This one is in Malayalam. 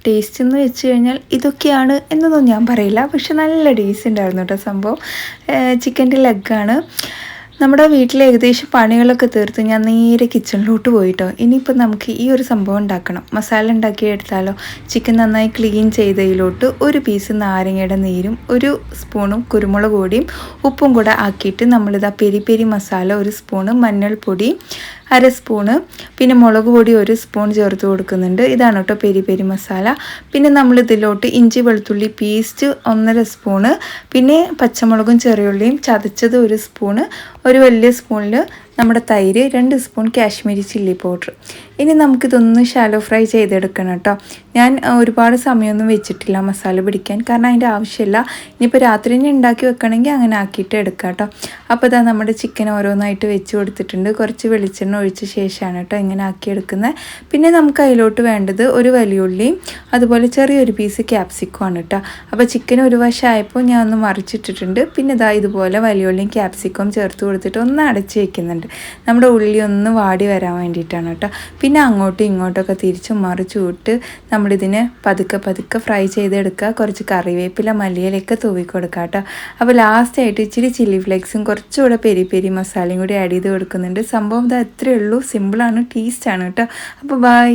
ടേസ്റ്റ് എന്ന് വെച്ച് കഴിഞ്ഞാൽ ഇതൊക്കെയാണ് എന്നൊന്നും ഞാൻ പറയില്ല. പക്ഷെ നല്ല ടേസ്റ്റ് ഉണ്ടായിരുന്നു കേട്ടോ. സംഭവം ചിക്കൻ്റെ ലെഗാണ്. നമ്മുടെ വീട്ടിലെ ഏകദേശം പണികളൊക്കെ തീർത്ത് ഞാൻ നേരെ കിച്ചണിലോട്ട് പോയിട്ടോ. ഇനിയിപ്പോൾ നമുക്ക് ഈ ഒരു സംഭവം ഉണ്ടാക്കണം. മസാല ഉണ്ടാക്കി എടുത്താലോ. ചിക്കൻ നന്നായി ക്ലീൻ ചെയ്തതിലോട്ട് ഒരു പീസ് നാരങ്ങയുടെ നീരും ഒരു സ്പൂണും കുരുമുളക് പൊടിയും ഉപ്പും കൂടെ ആക്കിയിട്ട് നമ്മളിതാ പെരി പെരി മസാല ഒരു സ്പൂണ്, മഞ്ഞൾപ്പൊടി അര സ്പൂണ്, പിന്നെ മുളക് പൊടി ഒരു സ്പൂൺ ചേർത്ത് കൊടുക്കുന്നുണ്ട്. ഇതാണ് കേട്ടോ പെരി പെരി മസാല. പിന്നെ നമ്മളിതിലോട്ട് ഇഞ്ചി വെളുത്തുള്ളി പേസ്റ്റ് 1.5 സ്പൂണ്, പിന്നെ പച്ചമുളകും ചെറിയുള്ളിയും ചതച്ചത് ഒരു സ്പൂണ്, ഒരു വലിയ സ്പൂണിൽ നമ്മുടെ തൈര്, 2 സ്പൂൺ കാശ്മീരി ചില്ലി പൗഡർ. ഇനി നമുക്കിതൊന്ന് ഷാലോ ഫ്രൈ ചെയ്തെടുക്കണം കേട്ടോ. ഞാൻ ഒരുപാട് സമയമൊന്നും വെച്ചിട്ടില്ല മസാല പിടിക്കാൻ, കാരണം അതിൻ്റെ ആവശ്യമില്ല. ഇനിയിപ്പോൾ രാത്രി തന്നെ ഉണ്ടാക്കി വെക്കണമെങ്കിൽ അങ്ങനെ ആക്കിയിട്ട് എടുക്കാം കേട്ടോ. അപ്പോൾ ഇതാ നമ്മുടെ ചിക്കൻ ഓരോന്നായിട്ട് വെച്ച് കൊടുത്തിട്ടുണ്ട്. കുറച്ച് വെളിച്ചെണ്ണ ഒഴിച്ച ശേഷമാണ് കേട്ടോ ഇങ്ങനെ ആക്കിയെടുക്കുന്നത്. പിന്നെ നമുക്ക് അതിലോട്ട് വേണ്ടത് ഒരു വലിയ ഉള്ളിയും അതുപോലെ ചെറിയൊരു പീസ് ക്യാപ്സിക്കം ആണ് കേട്ടോ. അപ്പോൾ ചിക്കൻ ഒരു വശമായപ്പോൾ ഞാൻ ഒന്ന് മറിച്ചിട്ടിട്ടുണ്ട്. പിന്നെ ഇതാ ഇതുപോലെ വലിയ ഉള്ളിയും ക്യാപ്സിക്കം ചേർത്ത് കൊടുത്തിട്ട് ഒന്ന് അടച്ച് വയ്ക്കുന്നുണ്ട്. നമ്മുടെ ഉള്ളി ഒന്ന് വാടി വരാൻ വേണ്ടിയിട്ടാണ് കേട്ടോ. പിന്നെ അങ്ങോട്ടും ഇങ്ങോട്ടൊക്കെ തിരിച്ചും മറിച്ചും ഇട്ട് നമ്മളിതിനെ പതുക്കെ പതുക്കെ ഫ്രൈ ചെയ്തെടുക്കുക. കുറച്ച് കറിവേപ്പില മല്ലിയിലൊക്കെ തൂവി കൊടുക്കുക കേട്ടോ. അപ്പോൾ ലാസ്റ്റായിട്ട് ഇച്ചിരി ചില്ലി ഫ്ലേക്സും കുറച്ചുകൂടെ പെരി പെരി മസാലയും കൂടി ആഡ് ചെയ്ത് കൊടുക്കുന്നുണ്ട്. സംഭവം ഇത് അത്രയേ ഉള്ളൂ. സിമ്പിളാണ്, ടേസ്റ്റാണ് കേട്ടോ. അപ്പോൾ ബൈ.